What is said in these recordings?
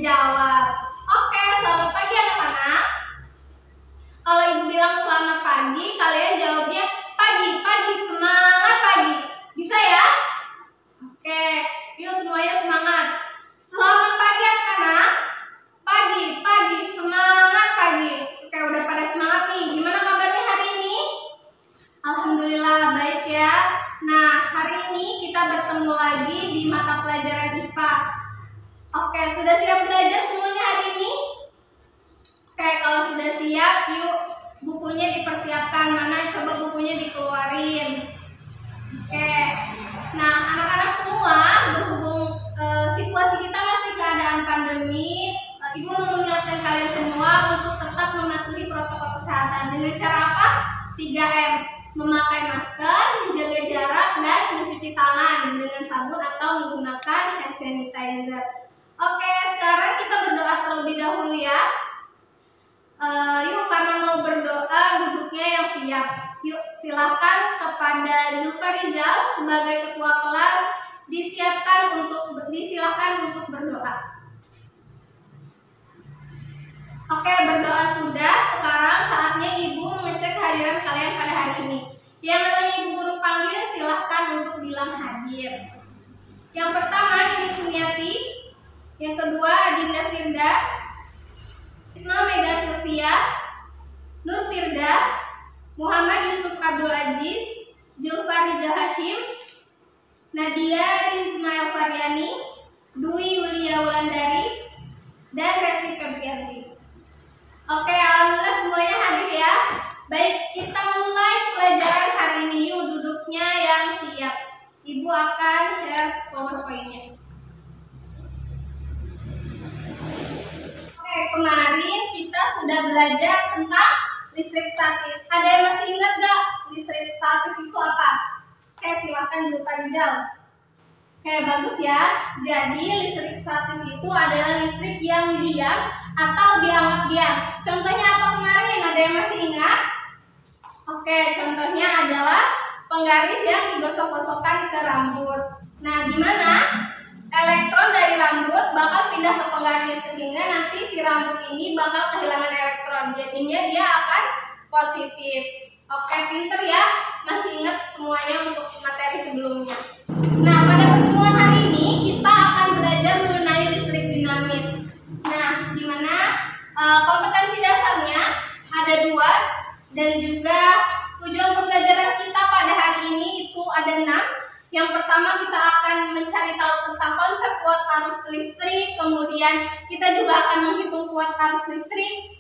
dijawab. Oke, selamat pagi anak-anak. Kalau ibu bilang selamat pagi, kalian jawabnya pagi, pagi, semangat pagi. Bisa ya? Oke, yuk semuanya semangat. Selamat pagi anak-anak. Pagi, pagi, semangat pagi. Oke, udah pada semangat nih. Gimana kabarnya hari ini? Alhamdulillah baik ya. Nah, hari ini kita bertemu lagi di mata pelajaran IPA. Oke, sudah siap belajar semuanya hari ini? Oke, kalau sudah siap, yuk bukunya dipersiapkan. Mana coba bukunya dikeluarin. Oke, nah anak-anak semua, berhubung situasi kita masih keadaan pandemi, Ibu mau mengingatkan kalian semua untuk tetap mematuhi protokol kesehatan. Dengan cara apa? 3M. Memakai masker, menjaga jarak, dan mencuci tangan dengan sabun atau menggunakan hand sanitizer. Oke, sekarang kita berdoa terlebih dahulu ya. Yuk, karena mau berdoa, duduknya yang siap. Yuk, silakan kepada Julfa Rizal sebagai ketua kelas disilahkan untuk berdoa. Oke, berdoa sudah. Sekarang saatnya Ibu mengecek kehadiran kalian pada hari ini. Yang namanya Ibu guru panggil, silahkan untuk bilang hadir. Yang pertama, Ibu Sumiati. Yang kedua, Adinda Firda. Isma Mega Sylvia. Nur Firda. Muhammad Yusuf Abdul Aziz. Julfa Rizal Hashim. Nadia Rizmael Faryani. Dwi Yulia Wulandari. Dan Resi Febrianti. Oke, alhamdulillah semuanya hadir ya. Baik, kita mulai pelajaran hari ini. Yuk, duduknya yang siap. Ibu akan share PowerPoint-nya. Oke, kemarin kita sudah belajar tentang listrik statis. Ada yang masih ingat gak listrik statis itu apa? Oke, silahkan Julfa Rizal. Oke, bagus ya. Jadi listrik statis itu adalah listrik yang diam atau dianggap diam. Contohnya apa kemarin? Ada yang masih ingat? Oke, contohnya adalah penggaris yang digosok-gosokkan ke rambut. Nah, gimana? Elektron dari rambut bakal pindah ke penggaris sehingga nanti si rambut ini bakal kehilangan elektron. Jadinya dia akan positif. Oke, pinter ya. Masih ingat semuanya untuk materi sebelumnya. Nah, pada pertemuan hari ini kita akan belajar mengenai listrik dinamis. Nah, dimana kompetensi dasarnya ada 2 dan juga tujuan pembelajaran kita pada hari ini itu ada 6. Yang pertama kita akan mencari tahu tentang konsep kuat arus listrik, kemudian kita juga akan menghitung kuat arus listrik,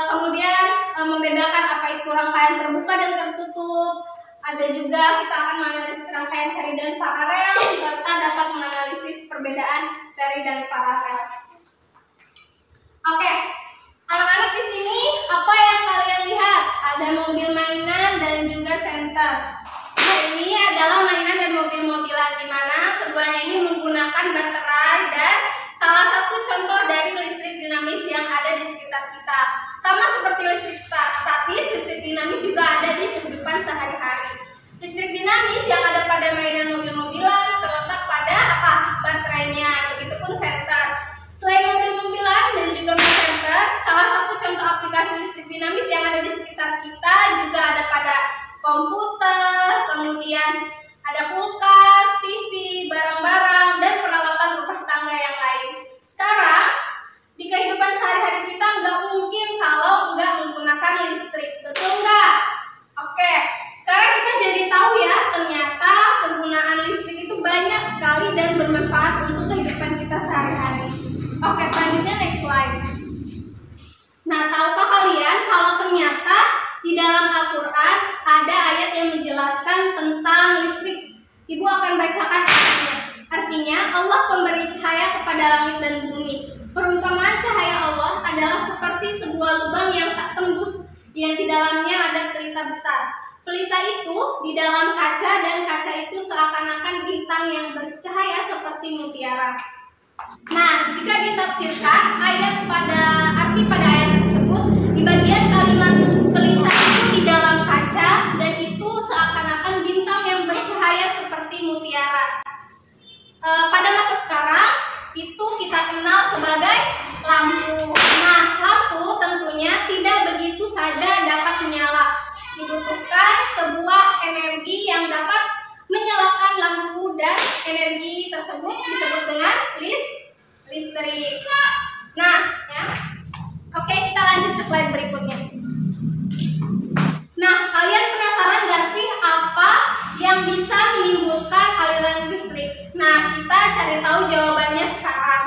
kemudian membedakan apa itu rangkaian terbuka dan tertutup. Ada juga kita akan menganalisis rangkaian seri dan paralel serta dapat menganalisis perbedaan seri dan paralel. Oke, anak-anak di sini apa yang kalian lihat? Ada mobil mainan dan juga senter. Nah, ini adalah mainan dan mobil-mobilan di mana keduanya ini menggunakan baterai dan salah satu contoh dari listrik dinamis yang ada di sekitar kita. Sama seperti listrik statis, listrik dinamis juga ada di kehidupan sehari-hari. Listrik dinamis yang ada pada mainan mobil-mobilan terletak pada apa? Baterainya. Begitupun senter. Selain mobil-mobilan dan juga senter, salah satu contoh aplikasi listrik dinamis yang ada di sekitar kita juga ada pada komputer, kemudian ada kulkas, TV, barang-barang, dan peralatan rumah tangga yang lain. Sekarang, di kehidupan sehari-hari kita nggak mungkin kalau nggak menggunakan listrik. Betul nggak? Oke, sekarang kita jadi tahu ya, ternyata kegunaan listrik itu banyak sekali dan bermanfaat untuk kehidupan kita sehari-hari. Oke, selanjutnya next slide. Nah, tahukah kalian kalau ternyata di dalam Al-Quran ada ayat yang menjelaskan tentang listrik? Ibu akan bacakan ayatnya. Artinya, Allah pemberi cahaya kepada langit dan bumi. Perumpamaan cahaya Allah adalah seperti sebuah lubang yang tak tembus, yang di dalamnya ada pelita besar. Pelita itu di dalam kaca dan kaca itu seakan-akan bintang yang bercahaya seperti mutiara. Nah, jika ditafsirkan arti pada ayat tersebut, di bagian kalimat pelita itu di dalam kaca dan itu seakan-akan bintang yang bercahaya seperti mutiara. Pada masa sekarang itu kita kenal sebagai lampu. Nah, lampu tentunya tidak begitu saja dapat menyala. Dibutuhkan sebuah energi yang dapat menyalakan lampu dan energi tersebut disebut dengan listrik. Nah, ya. Oke, kita lanjut ke slide berikutnya. Nah, kalian penasaran gak sih apa yang bisa menimbulkan aliran listrik? Nah, kita cari tahu jawabannya sekarang.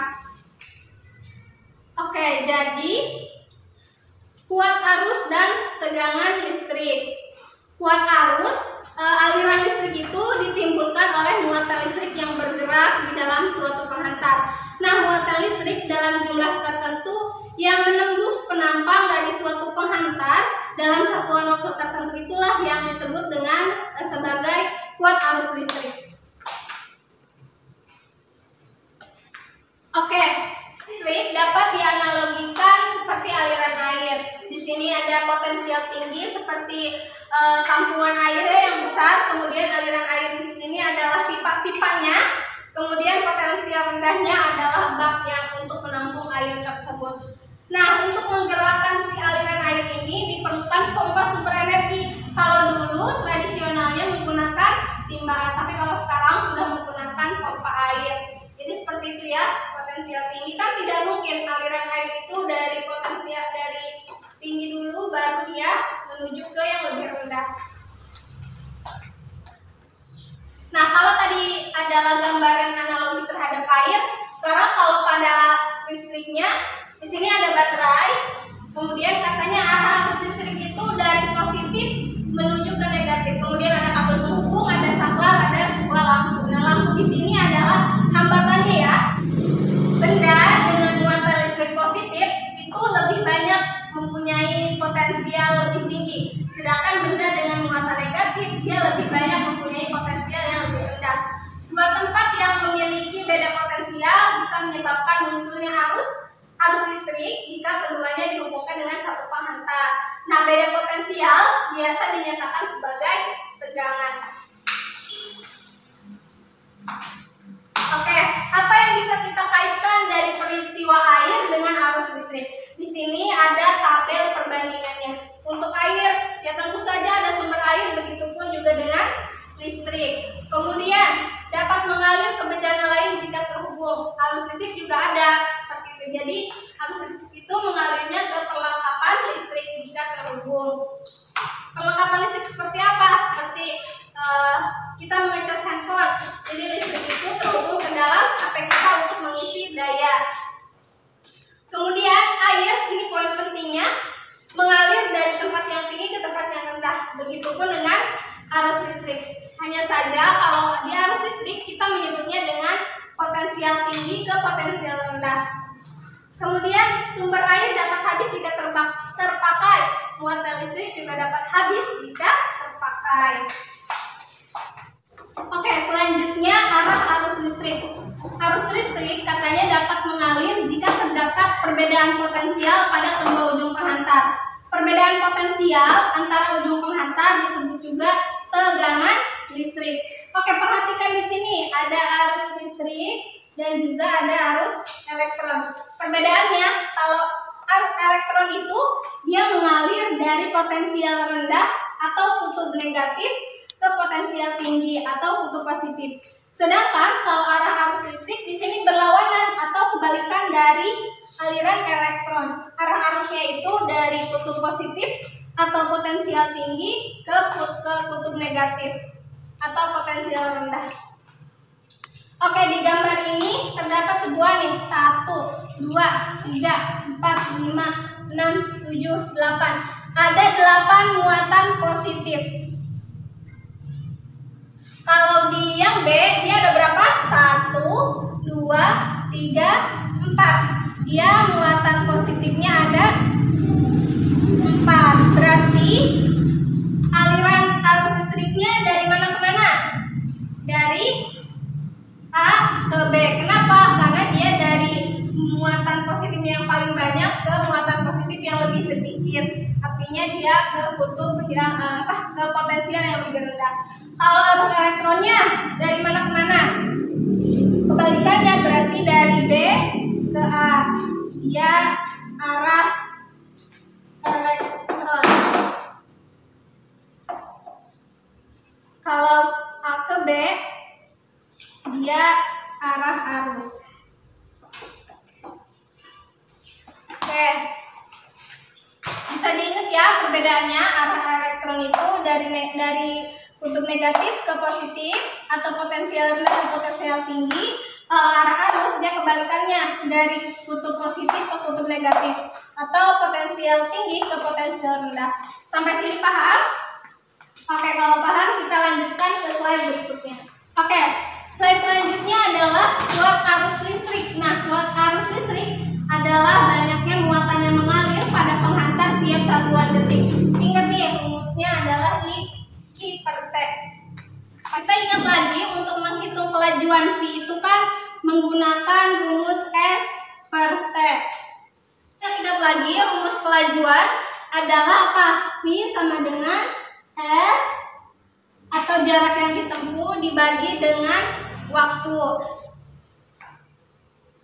Oke, jadi kuat arus dan tegangan listrik. Kuat arus, aliran listrik itu ditimbulkan oleh muatan listrik yang bergerak di dalam suatu penghantar. Nah, muatan listrik dalam jumlah tertentu yang menembus penampang dari suatu penghantar dalam satuan waktu tertentu itulah yang disebut dengan sebagai kuat arus listrik. Oke, listrik dapat dianalogikan seperti aliran air. Di sini ada potensial tinggi seperti tampungan airnya yang besar, kemudian aliran air di sini adalah pipa-pipanya, kemudian potensial rendahnya adalah bak yang untuk menampung air tersebut. Nah, untuk menggerakkan si aliran air ini diperlukan pompa sumber energi. Kalau dulu tradisionalnya menggunakan timbangan, tapi kalau sekarang sudah menggunakan pompa air. Jadi seperti itu ya, potensial tinggi kan tidak mungkin aliran air itu dari potensial dari tinggi dulu baru dia menuju ke yang lebih rendah. Nah, kalau tadi adalah gambaran analogi terhadap air, sekarang kalau pada listriknya di sini ada baterai, kemudian katanya arah arus listrik itu dari positif menuju ke negatif. Kemudian ada kabel penghubung, ada saklar, ada sebuah lampu. Nah, lampu di sini adalah hambatannya ya. Benda dengan muatan listrik positif itu lebih banyak mempunyai potensial lebih tinggi, sedangkan benda dengan muatan negatif dia lebih banyak mempunyai potensial yang lebih rendah. Dua tempat yang memiliki beda potensial bisa menyebabkan munculnya arus listrik jika keduanya dihubungkan dengan satu penghantar. Nah, beda potensial biasa dinyatakan sebagai tegangan. Oke, apa yang bisa kita kaitkan dari peristiwa air dengan arus listrik? Di sini ada tabel perbandingannya. Untuk air, ya tentu saja ada sumber air, begitupun juga dengan listrik. Kemudian dapat mengalir ke bejana lain jika terhubung. Arus listrik juga ada seperti itu. Jadi arus listrik itu mengalirnya ke perlengkapan listrik jika terhubung. Perlengkapan listrik seperti apa? Seperti kita mengecas handphone. Jadi listrik itu terhubung ke dalam HP kita untuk mengisi daya. Kemudian air, ini poin pentingnya, mengalir dari tempat yang tinggi ke tempat yang rendah. Begitupun dengan arus listrik. Hanya saja kalau di arus listrik kita menyebutnya dengan potensial tinggi ke potensial rendah. Kemudian sumber air dapat habis jika terpakai. Muatan listrik juga dapat habis jika terpakai. Oke, selanjutnya arah arus listrik. Arus listrik katanya dapat mengalir jika terdapat perbedaan potensial pada kedua ujung penghantar. Perbedaan potensial antara ujung penghantar disebut juga tegangan listrik. Oke, perhatikan di sini ada arus listrik dan juga ada arus elektron. Perbedaannya, kalau arus elektron itu dia mengalir dari potensial rendah atau kutub negatif ke potensial tinggi atau kutub positif. Sedangkan kalau arah arus listrik di sini berlawanan atau kebalikan dari aliran elektron. Arah arusnya itu dari kutub positif atau potensial tinggi ke kutub negatif atau potensial rendah. Oke, di gambar ini terdapat sebuah nih 1, 2, 3, 4, 5, 6, 7, 8. Ada 8 muatan positif. Kalau di yang B, dia ada berapa? 1, 2, 3, 4. Dia muatan positifnya ada 4. Berarti aliran arus listriknya dari mana ke mana? Dari A ke B. Kenapa? Karena dia dari muatan positif yang paling banyak ke muatan positif yang lebih sedikit. Artinya dia ke kutub yang ke potensial yang lebih rendah. Kalau arus elektronnya dari mana ke mana? Kebalikannya berarti dari B ke A. Dia arah elektron. Kalau A ke B, dia arah arus. Oke. Bisa diingat ya perbedaannya arah elektron itu dari kutub negatif ke positif atau potensial rendah ke potensial tinggi. Kalau arah arus dia kebalikannya dari kutub positif ke kutub negatif atau potensial tinggi ke potensial rendah. Sampai sini paham? Oke, kalau paham kita lanjutkan ke slide berikutnya. Oke, slide selanjutnya adalah kuat arus listrik. Nah, kuat arus listrik adalah banyaknya muatan yang mengalir pada penghantar tiap satuan detik. Ingat nih, rumusnya adalah I/Q per T. Kita ingat lagi untuk menghitung kelajuan V itu kan menggunakan rumus S per T. Kita ingat lagi rumus kelajuan adalah apa? V sama dengan S atau jarak yang ditempuh dibagi dengan waktu.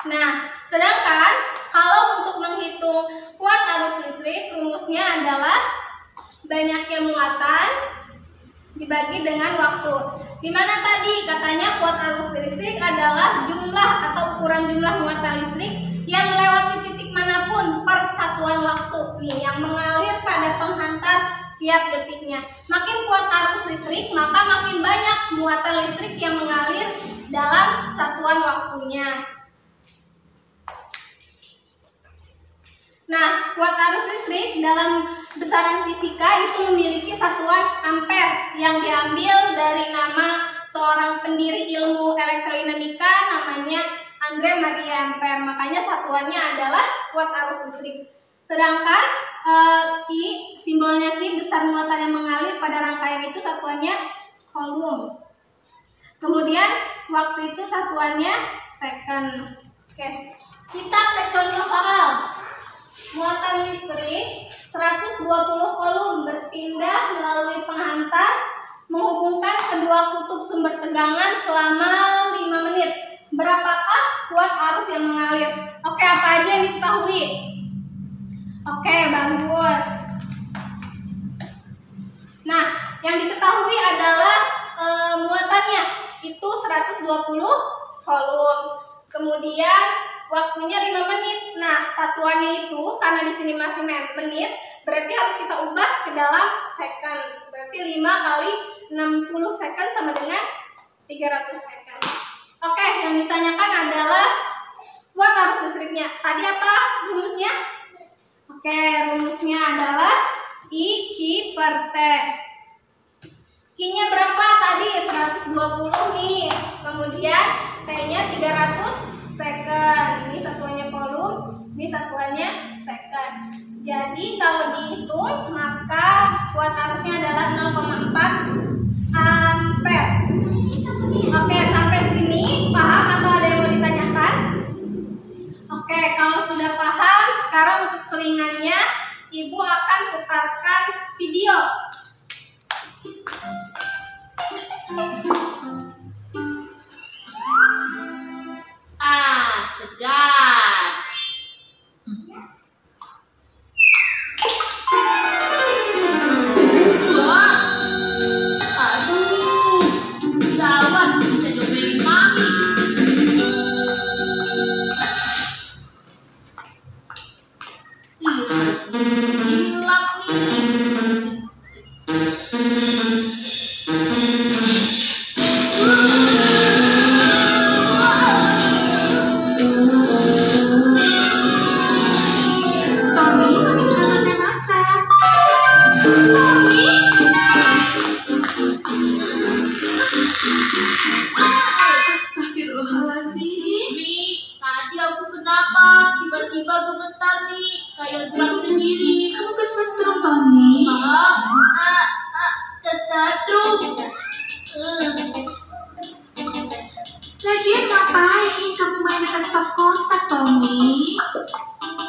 Nah, sedangkan kalau untuk menghitung kuat arus listrik, rumusnya adalah banyaknya muatan dibagi dengan waktu. Dimana tadi katanya kuat arus listrik adalah jumlah atau ukuran jumlah muatan listrik yang melewati titik manapun per satuan waktu nih, yang mengalir pada penghantar tiap detiknya. Makin kuat arus listrik, maka makin banyak muatan listrik yang mengalir dalam satuan waktunya. Nah, kuat arus listrik dalam besaran fisika itu memiliki satuan ampere yang diambil dari nama seorang pendiri ilmu elektrodinamika namanya Andre Maria Ampere. Makanya satuannya adalah kuat arus listrik. Sedangkan Q, simbolnya Q, besar muatan yang mengalir pada rangkaian itu satuannya coulomb. Kemudian waktu itu satuannya second. Oke, kita ke contoh soal. Muatan listrik 120 coulomb berpindah melalui penghantar menghubungkan kedua kutub sumber tegangan selama 5 menit. Berapakah kuat arus yang mengalir? Oke, apa aja yang diketahui? Oke, bagus. Nah, yang diketahui adalah muatannya itu 120 coulomb. Kemudian waktunya 5 menit. Nah, satuannya itu karena di sini masih menit, berarti harus kita ubah ke dalam second. Berarti 5 kali 60 second sama dengan 300 second. Oke, yang ditanyakan adalah kuat arus listriknya. Tadi apa rumusnya? Oke, rumusnya adalah I/Q per T. Q-nya berapa tadi? 120 nih. Kemudian T-nya 300 second. Ini satuannya coulomb, ini satuannya second. Jadi kalau dihitung maka kuat arusnya adalah 0,4 ampere. Oke, sampai sini paham atau ada yang mau ditanyakan? Oke, kalau sudah paham, sekarang untuk selingannya Ibu akan putarkan video. Segar. Wah, aduh, gawat, bisa domelin mami. Harus hilap nih. Tiba-tiba gemetar nih, kayak gerak sendiri. Kamu kesetrum, Tommy. Kesetrum. Lagian ngapain kamu main dekat stop kontak, Tommy?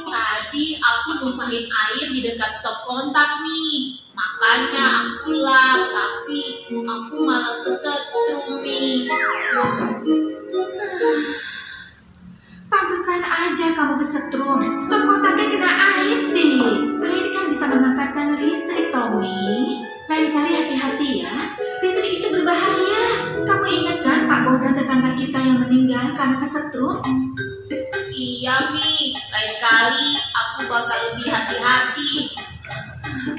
Tadi aku numpahin air di dekat stop kontak nih. Makanya aku lap, tapi aku malah kesetrum nih. Pantesan aja kamu kesetrum. Stop kontaknya kena air sih. Air kan bisa mengantarkan listrik, Tommy. Lain kali hati-hati ya. Listrik itu berbahaya. Kamu ingat kan Pak Bodan tetangga kita yang meninggal karena kesetrum? Iya, Mi. Lain kali aku bakal lebih hati-hati.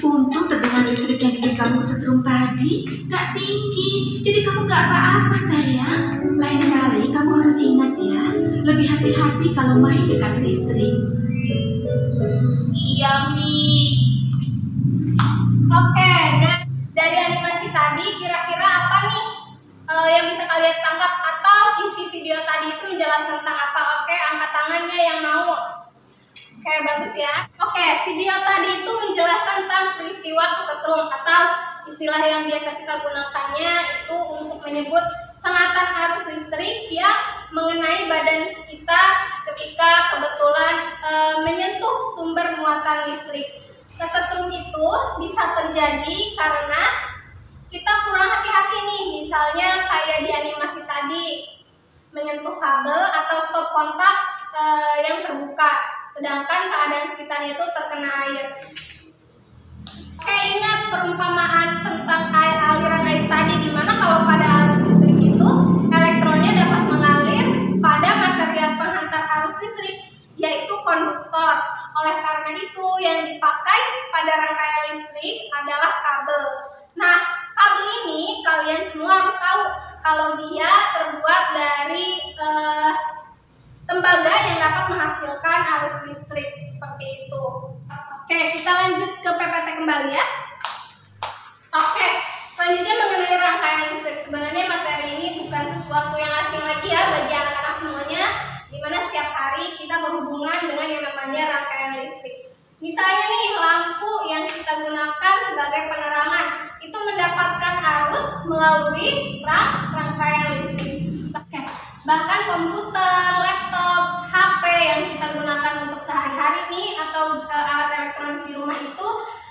Untung tegangan listrik yang bikin kamu kesetrum tadi gak tinggi. Jadi kamu gak apa-apa sayang. Lain kali kamu harus ingat ya. Lebih hati-hati kalau main dekat listrik. Iya, Mi. Oke, dan dari animasi tadi kira-kira apa nih yang bisa kalian tangkap atau isi video tadi itu menjelaskan tentang apa? Oke, angkat tangannya yang mau. Oke, bagus ya. Oke, video tadi itu menjelaskan tentang peristiwa kesetrum atau istilah yang biasa kita gunakannya itu untuk menyebut sengatan arus listrik yang mengenai badan kita ketika kebetulan menyentuh sumber muatan listrik. Kesetrum itu bisa terjadi karena kita kurang hati-hati nih, misalnya kayak di animasi tadi menyentuh kabel atau stop kontak yang terbuka, sedangkan keadaan sekitarnya itu terkena air. Oke, ingat perumpamaan tentang aliran air tadi, dimana kalau pada arus listrik itu elektronnya dapat mengalir pada material penghantar arus listrik, yaitu konduktor. Oleh karena itu yang dipakai pada rangkaian listrik adalah kabel. Nah, kabel ini kalian semua harus tahu kalau dia terbuat dari tembaga yang dapat menghasilkan arus listrik seperti itu. Oke, kita lanjut ke PPT kembali ya. Oke, selanjutnya mengenai rangkaian listrik. Sebenarnya materi ini bukan sesuatu yang asing lagi ya bagi anak-anak semuanya, di mana setiap hari kita berhubungan dengan yang namanya rangkaian listrik. Misalnya nih, lampu yang kita gunakan sebagai penerangan itu mendapatkan arus melalui rangkaian listrik. Bahkan komputer, laptop, HP yang kita gunakan untuk sehari-hari nih atau alat elektronik di rumah itu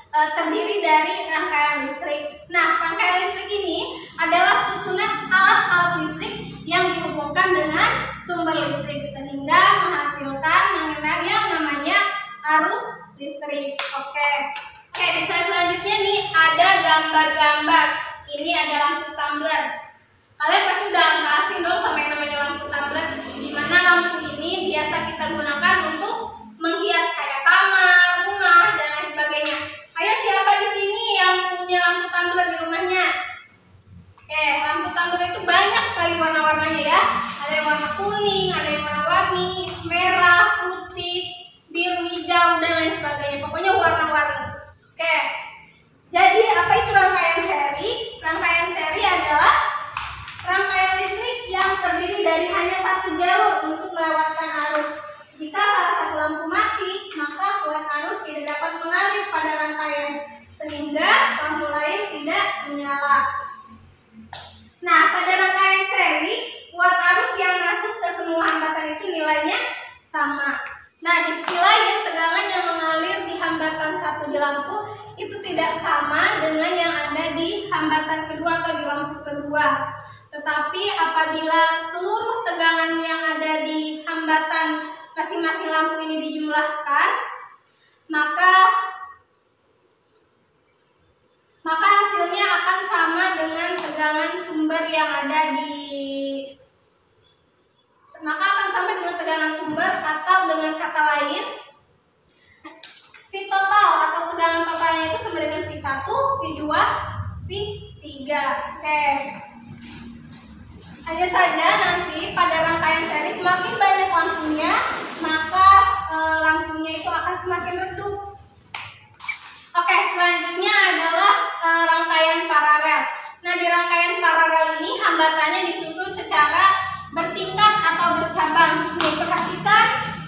terdiri dari rangkaian listrik. Nah, rangkaian listrik ini adalah susunan alat-alat listrik yang dihubungkan dengan sumber listrik sehingga menghasilkan yang namanya arus listrik. Oke, di slide selanjutnya nih ada gambar-gambar. Ini ada lampu tumbler. Kalian pasti udah nggak asing dong sama yang namanya lampu tumbler. Dimana lampu ini biasa kita gunakan untuk menghias kayak kamar, rumah, dan lain sebagainya. Ayo, siapa di sini yang punya lampu tumbler di rumahnya? Oke, lampu tumbler itu banyak sekali warna-warnanya ya. Ada yang warna kuning, ada yang warna-warni, merah, putih, biru, hijau, dan lain sebagainya. Pokoknya warna-warni. Oke, jadi apa itu rangkaian seri? Rangkaian seri adalah rangkaian listrik yang terdiri dari hanya satu jalur untuk melewatkan arus. Jika salah satu lampu mati, maka kuat arus tidak dapat mengalir pada rangkaian, sehingga lampu lain tidak menyala. Nah, pada rangkaian seri, kuat arus yang masuk ke semua hambatan itu nilainya sama. Nah, di sisi lain, tegangan yang mengalir di hambatan satu di lampu itu tidak sama dengan yang ada di hambatan kedua atau di lampu kedua. Tetapi apabila seluruh tegangan yang ada di hambatan masing-masing lampu ini dijumlahkan, maka hasilnya akan sama dengan tegangan sumber yang ada atau dengan kata lain V total atau tegangan totalnya itu sama dengan V1, V2, V3. Oke. Hanya saja nanti pada rangkaian seri semakin banyak lampunya, maka lampunya itu akan semakin redup. Oke, selanjutnya adalah rangkaian paralel. Nah, di rangkaian paralel ini hambatannya disusun secara bertingkat atau bercabang. Nih, perhatikan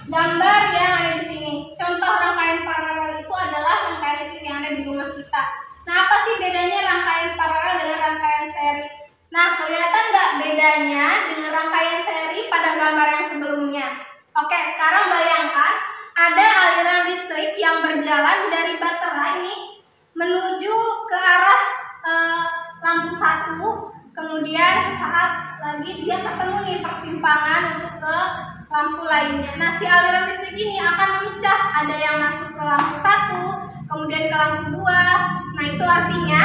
gambar yang ada di sini. Contoh rangkaian paralel itu adalah rangkaian listrik yang ada di rumah kita. Nah, apa sih bedanya rangkaian paralel dengan rangkaian seri? Nah, kelihatan nggak bedanya dengan rangkaian seri pada gambar yang sebelumnya? Oke, sekarang bayangkan ada aliran listrik yang berjalan dari baterai ini menuju ke arah lampu satu, kemudian sesaat lagi dia ketemu nih persimpangan untuk ke lampu lainnya. Nah, si aliran listrik ini akan memecah, ada yang masuk ke lampu 1, kemudian ke lampu 2. Nah, itu artinya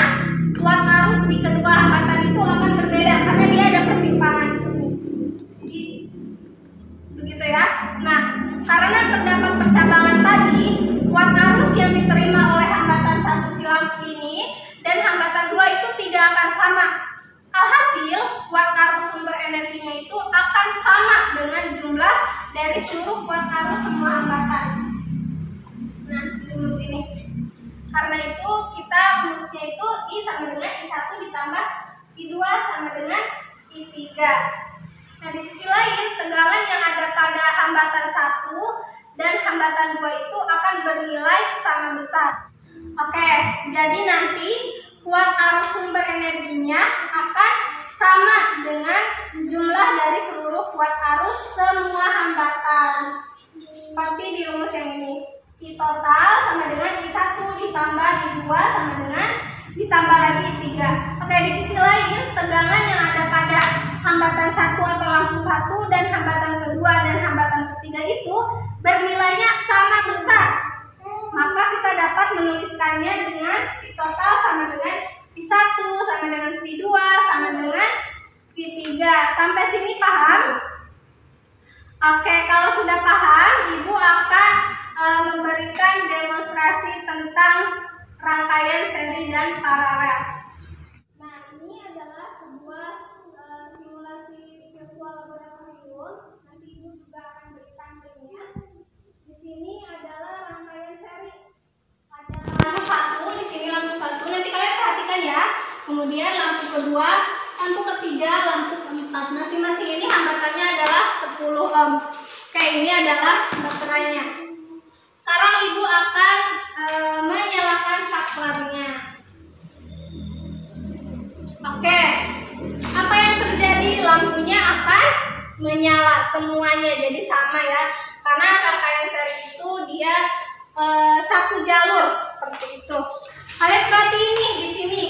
kuat arus di kedua hambatan itu akan berbeda karena dia ada persimpangan di sini. Jadi begitu ya. Nah, karena terdapat percabangan tadi, kuat arus yang diterima oleh hambatan 1 si lampu ini dan hambatan 2 itu tidak akan sama. Alhasil, kuat arus sumber energinya itu akan sama dengan jumlah dari seluruh kuat arus semua hambatan. Nah, di rumus ini. Karena itu, kita rumusnya itu I sama dengan I1 ditambah I2 sama dengan I3. Nah, di sisi lain, tegangan yang ada pada hambatan 1 dan hambatan 2 itu akan bernilai sama besar. Oke, jadi nanti kuat arus sumber energinya akan sama dengan jumlah dari seluruh kuat arus semua hambatan. Seperti di rumus yang ini. I total sama dengan I1 ditambah I2 sama dengan ditambah lagi I3. Oke, di sisi lain, tegangan yang ada pada hambatan 1 atau lampu 1 dan hambatan kedua dan hambatan ketiga itu bernilainya sama besar. Maka kita dapat menuliskannya dengan I total sama dengan I1 sama dengan V2 sama dengan V3. Sampai sini paham? Oke, kalau sudah paham, Ibu akan memberikan demonstrasi tentang rangkaian seri dan paralel. Nah, ini adalah sebuah simulasi virtual laboratorium. Nanti Ibu juga akan berikan linknya. Di sini adalah rangkaian seri. Ada lampu 1, di sini lampu 1. Nanti kalian perhatikan ya. Kemudian lampu kedua, lampu ketiga, lampu keempat. Masing-masing ini hambatannya adalah 10 ohm. Oke, ini adalah baterainya. Sekarang Ibu akan menyalakan saklarnya. Oke, apa yang terjadi? Lampunya akan menyala semuanya, jadi sama ya. Karena rangkaian seri itu dia satu jalur seperti itu. Kalian perhatiin nih di sini.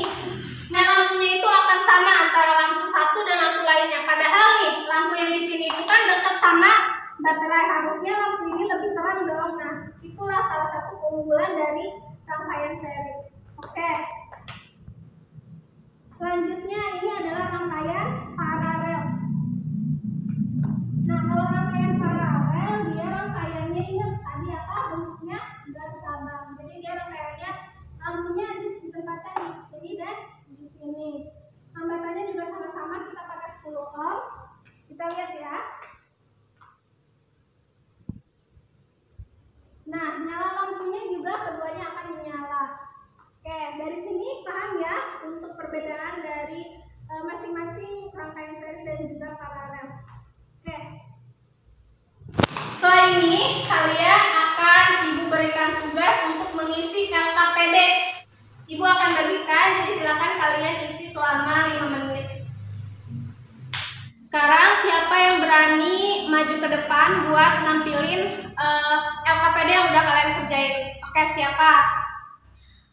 Nah, lampunya itu akan sama antara lampu 1 dan lampu lainnya. Padahal nih, lampu yang di sini itu kan dekat sama baterai, harusnya lampu ini lebih terang dong. Nah, itulah salah satu keunggulan dari rangkaian seri. Oke. Selanjutnya ini adalah rangkaian paralel. Nah, kalau rangkaian paralel, dia rangkaiannya ingat tadi apa bentuknya? Bercabang. Jadi dia rangkaiannya lampunya ditempatkan di sini dan di sini. Hambatannya juga sama-sama, kita pakai 10 ohm. Kita lihat ya. Nah, nyala lampunya juga keduanya akan menyala. Oke, dari sini paham ya untuk perbedaan dari masing-masing rangkaian seri dan juga paralel. Oke. Setelah ini kalian akan Ibu berikan tugas untuk mengisi LKPD. Ibu akan bagikan, jadi silakan kalian isi selama 5 menit. Sekarang siapa yang berani maju ke depan buat nampilin LKPD yang udah kalian kerjain? Oke, siapa?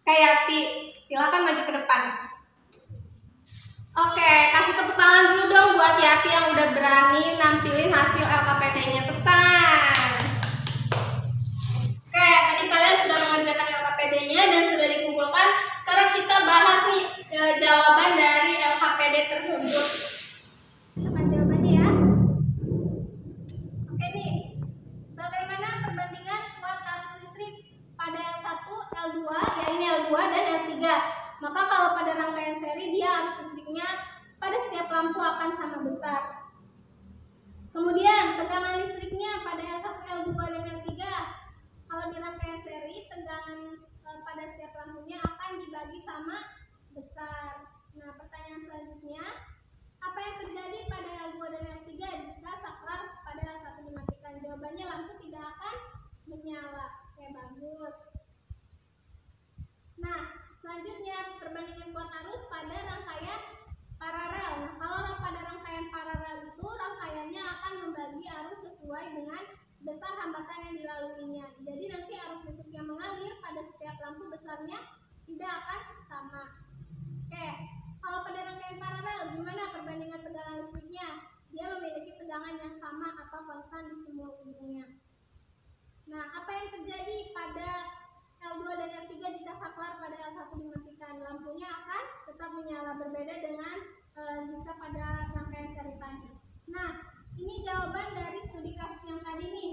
Kayak Yati, silakan maju ke depan. Oke, kasih tepuk tangan dulu dong buat Yati yang udah berani nampilin hasil LKPD-nya. Tepuk tangan. Oke, tadi kalian sudah mengerjakan LKPD-nya dan sudah dikumpulkan. Sekarang kita bahas nih jawaban dari LKPD tersebut. Jawabannya ya. Oke nih, bagaimana perbandingan kuat arus listrik pada L1, L2, ya ini L2 dan L3. Maka kalau pada rangkaian seri dia arus listriknya pada setiap lampu akan sama besar. Kemudian tegangan listriknya pada L1, L2 dan L3. Kalau di rangkaian seri tegangan pada setiap lampunya akan dibagi sama besar. Nah, pertanyaan selanjutnya, apa yang terjadi pada L2 dan L3 jika saklar pada L1 dimatikan? Jawabannya lampu tidak akan menyala. Oke, bagus. Nah, selanjutnya perbandingan kuat arus pada rangkaian paralel. Nah, kalau pada rangkaian paralel itu rangkaiannya akan membagi arus sesuai dengan besar hambatan yang dilaluinya. Jadi nanti arus listrik yang mengalir pada setiap lampu besarnya tidak akan sama. Oke, kalau pada rangkaian paralel gimana perbandingan tegangan listriknya? dia memiliki tegangan yang sama atau konstan di semua ujungnya. Nah, apa yang terjadi pada L2 dan L3 jika saklar pada L1 dimatikan? Lampunya akan tetap menyala, berbeda dengan jika pada rangkaian seri tadi. Nah, ini jawaban dari studi kasus yang tadi nih,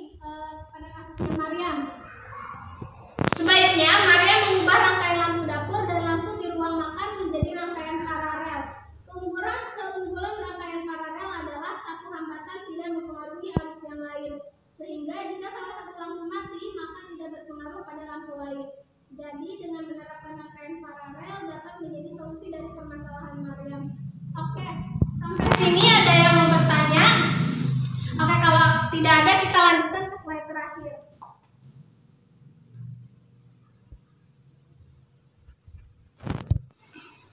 pada kasusnya Mariam. Sebaiknya Mariam mengubah rangkaian lampu dapur dan lampu di ruang makan menjadi rangkaian paralel. Keunggulan rangkaian paralel adalah satu hambatan tidak mempengaruhi arus yang lain, sehingga jika salah satu lampu mati maka tidak berpengaruh pada lampu lain. Jadi dengan menerapkan rangkaian paralel dapat menjadi solusi dari permasalahan Mariam. Oke, sampai sini ada yang mau bertanya? Oke, kalau tidak ada kita lanjutkan ke slide terakhir.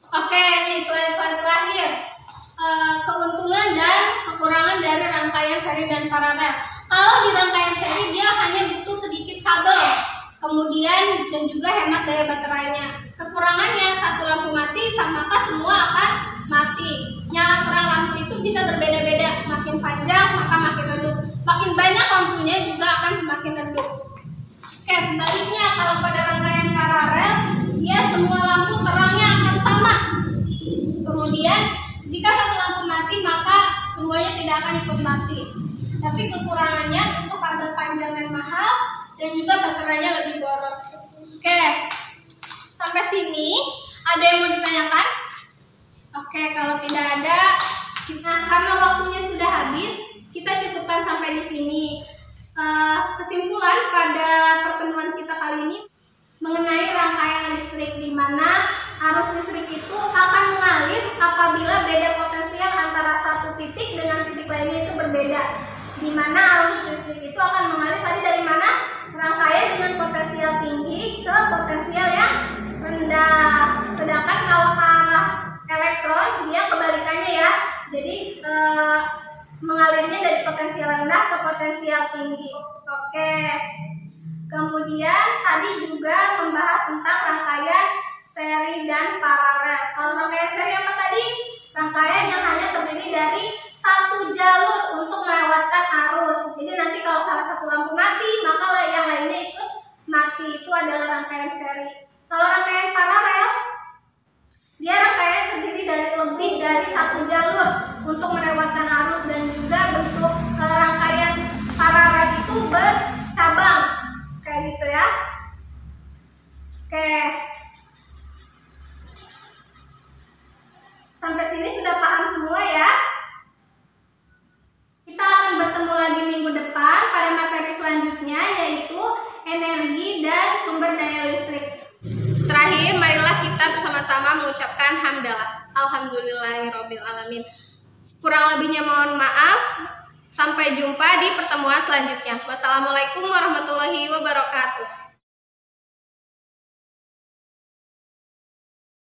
Oke, ini slide terakhir. Keuntungan dan kekurangan dari rangkaian seri dan paralel. Kalau di rangkaian seri dia hanya butuh sedikit kabel, kemudian dan juga hemat daya baterainya. Kekurangannya satu lampu mati, maka semua akan mati. Nyala terang lampu itu bisa berbeda-beda, makin panjang maka makin redup. Makin banyak lampunya juga akan semakin redup. Oke, sebaliknya kalau pada rangkaian paralel dia semua lampu terangnya akan sama. Kemudian jika satu lampu mati maka semuanya tidak akan ikut mati. Tapi kekurangannya untuk kabel panjang dan mahal dan juga baterainya lebih boros. Oke, sampai sini ada yang mau ditanyakan? Oke, kalau tidak ada, karena waktunya sudah habis, kita cukupkan sampai di sini. Kesimpulan pada pertemuan kita kali ini mengenai rangkaian listrik, di mana arus listrik itu akan mengalir apabila beda potensial antara satu titik dengan titik lainnya itu berbeda. Di mana arus listrik itu akan mengalir tadi dari mana? Rangkaian dengan potensial tinggi ke potensial yang rendah. Sedangkan kalau arah elektron dia kebalikannya ya. Jadi mengalirnya dari potensial rendah ke potensial tinggi. Oke. Kemudian tadi juga membahas tentang rangkaian seri dan paralel. Kalau rangkaian seri apa tadi? Rangkaian yang hanya terdiri dari satu jalur untuk melewatkan arus. Jadi nanti kalau salah satu lampu mati, maka yang lainnya ikut mati. Itu adalah rangkaian seri. Kalau rangkaian paralel, dia rangkaian terdiri dari lebih dari satu jalur untuk melewatkan arus, dan juga bentuk rangkaian paralel itu bercabang. Kayak gitu ya. Oke. Sampai sini sudah paham semua ya? Kita akan bertemu lagi minggu depan pada materi selanjutnya, yaitu energi dan sumber daya listrik. Terakhir, marilah kita bersama-sama mengucapkan hamdalah. Alhamdulillahirobbilalamin. Kurang lebihnya mohon maaf. Sampai jumpa di pertemuan selanjutnya. Wassalamualaikum warahmatullahi wabarakatuh.